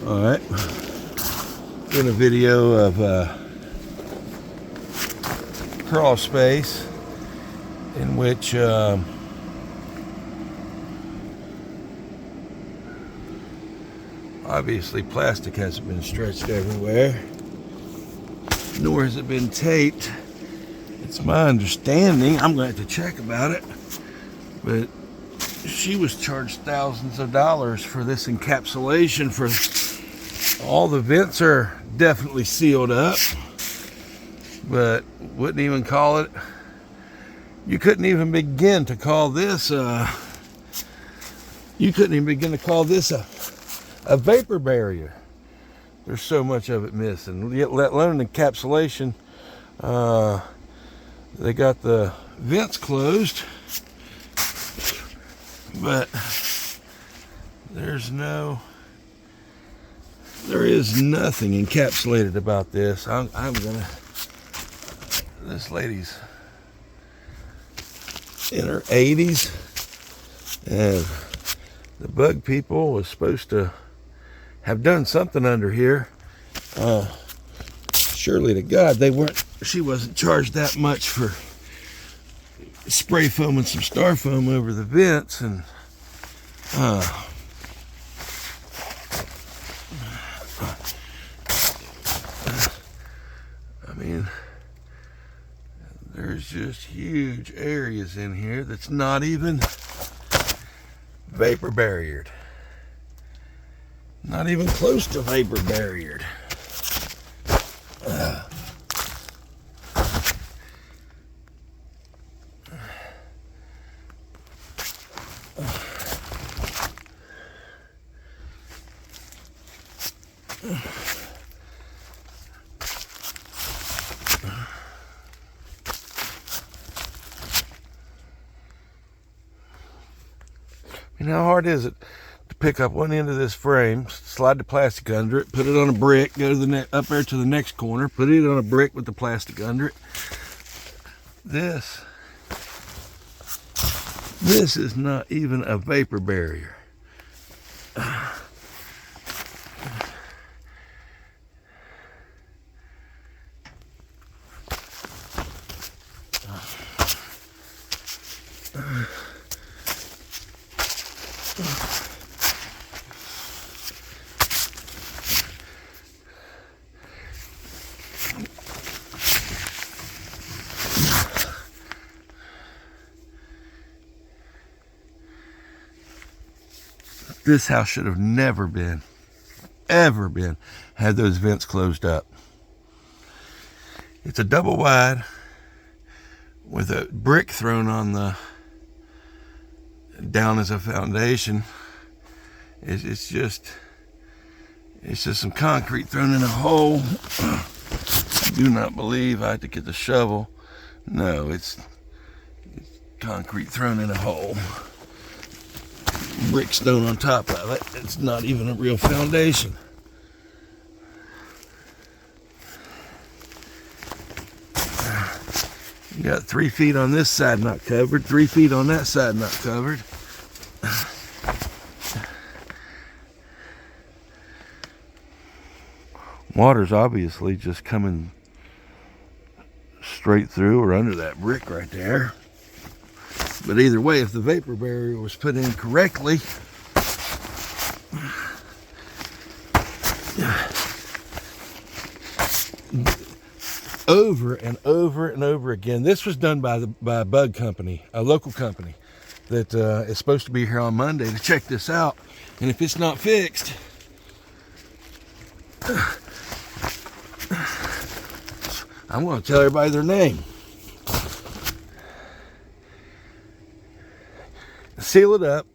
Alright, doing a video of crawl space in which obviously plastic hasn't been stretched everywhere, nor has it been taped. It's my understanding, I'm going to have to check about it, but she was charged thousands of dollars for this encapsulation. For all the vents are definitely sealed up, but wouldn't even call it, you couldn't even begin to call this a vapor barrier. There's so much of it missing, yet let alone encapsulation. They got the vents closed, but there is nothing encapsulated about this. This lady's in her 80s, and the bug people was supposed to have done something under here. Surely to God she wasn't charged that much for spray foam and some styrofoam over the vents. And I mean, there's just huge areas in here that's not even vapor barriered, not even close to vapor barriered. And how hard is it to pick up one end of this frame, slide the plastic under it, put it on a brick, go to up there to the next corner, put it on a brick with the plastic under it. This is not even a vapor barrier. This house should have never been, ever been, had those vents closed up. It's a double wide with a brick thrown on the, down as a foundation. It's just some concrete thrown in a hole. I do not believe I had to get the shovel. No, it's concrete thrown in a hole. Brick stone on top of it. It's not even a real foundation. You got 3 feet on this side not covered, 3 feet on that side not covered. Water's obviously just coming straight through or under that brick right there. But either way, if the vapor barrier was put in correctly, over and over and over again. This was done by a bug company, a local company that is supposed to be here on Monday to check this out. And if it's not fixed, I'm going to tell everybody their name. Seal it up.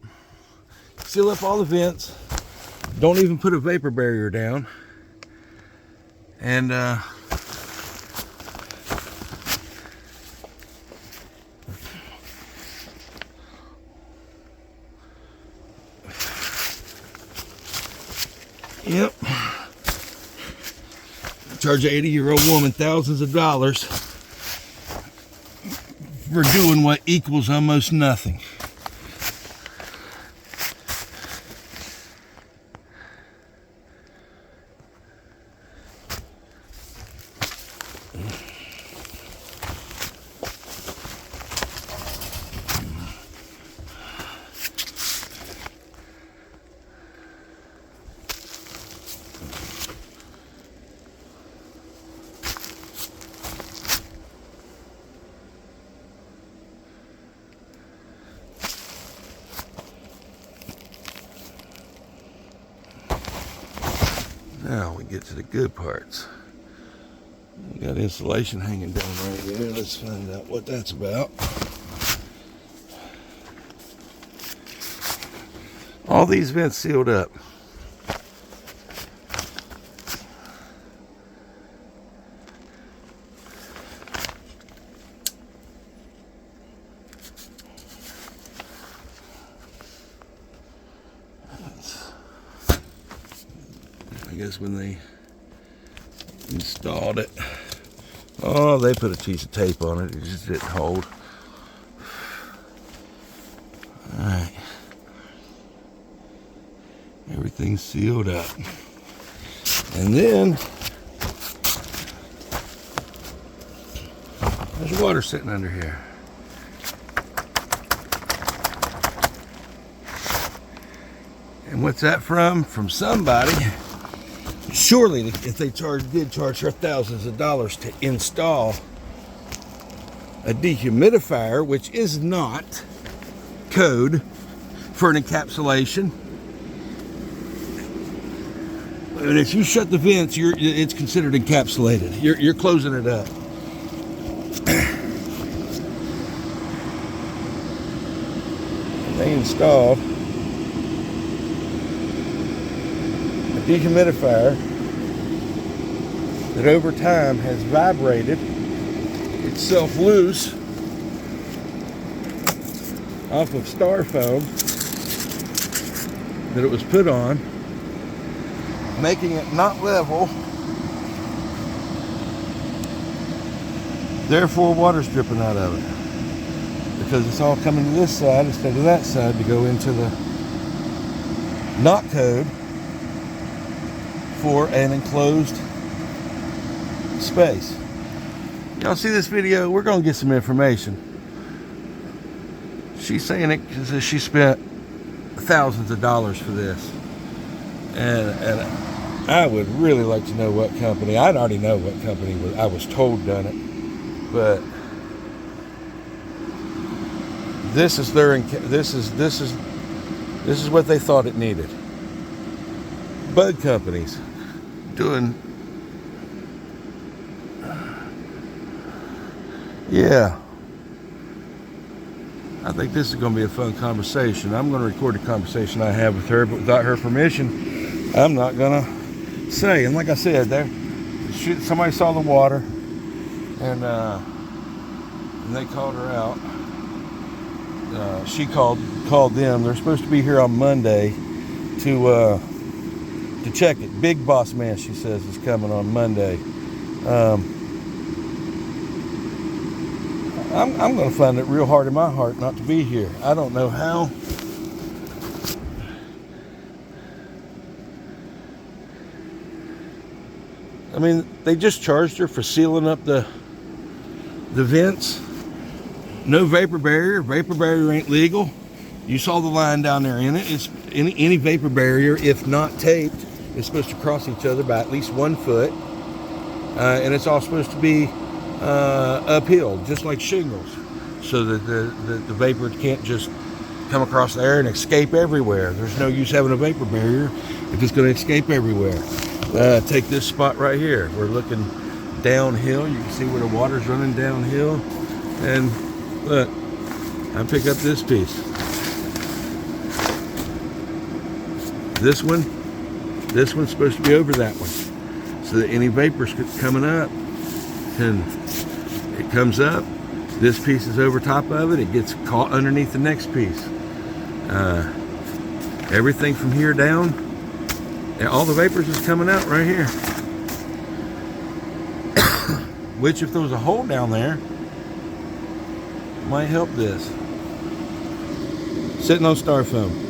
Seal up all the vents. Don't even put a vapor barrier down. And yep. Charge an 80-year-old woman thousands of dollars for doing what equals almost nothing. Now we get to the good parts. We got insulation hanging down right here. Let's find out what that's about. All these vents sealed up. I guess when they installed it, oh, they put a piece of tape on it. It just didn't hold. All right. Everything's sealed up. And then there's water sitting under here. And what's that from? From somebody. Surely, if they did charge her thousands of dollars to install a dehumidifier, which is not code for an encapsulation. And if you shut the vents, it's considered encapsulated. You're closing it up. And they installed a dehumidifier that over time has vibrated itself loose off of styrofoam that it was put on, making it not level. Therefore, water's dripping out of it because it's all coming to this side instead of that side to go into the not code for an enclosed space. Y'all see this video? We're gonna get some information. She's saying it because she spent thousands of dollars for this, and I would really like to know what company. I already know what company I was told done it, but this is their this is what they thought it needed. Bug companies doing, yeah. I think this is going to be a fun conversation. I'm going to record the conversation I have with her, but without her permission, I'm not going to say. And like I said, somebody saw the water, and they called her out. She called them. They're supposed to be here on Monday to check it. Big Boss Man, she says, is coming on Monday. I'm going to find it real hard in my heart not to be here. I don't know how. I mean, they just charged her for sealing up the vents. No vapor barrier. Vapor barrier ain't legal. You saw the line down there in it. It's any vapor barrier, if not taped, is supposed to cross each other by at least 1 foot. And it's all supposed to be uphill, just like shingles, so that the vapor can't just come across there and escape everywhere. There's no use having a vapor barrier if it's going to escape everywhere. Take this spot right here. We're looking downhill. You can see where the water's running downhill. And look, I pick up this piece. This one's supposed to be over that one, so that any vapors coming up, and it comes up, this piece is over top of it, it gets caught underneath the next piece. Everything from here down, and all the vapors is coming out right here. Which, if there was a hole down there, might help this. Sitting on styrofoam.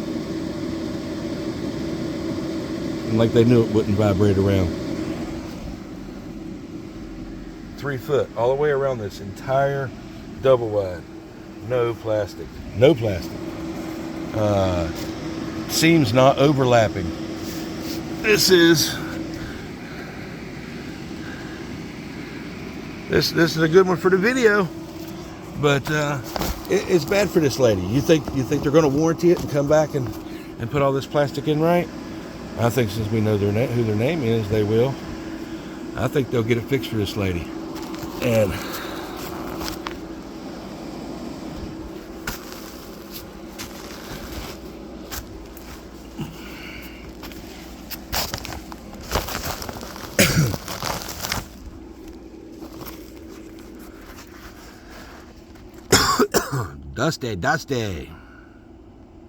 And like they knew it wouldn't vibrate around. 3 foot all the way around this entire double wide. No plastic. No plastic. Seams not overlapping. This is a good one for the video, but it's bad for this lady. You think they're going to warranty it and come back and put all this plastic in right? I think since we know who their name is, they will. I think they'll get it fixed for this lady. And Dusty.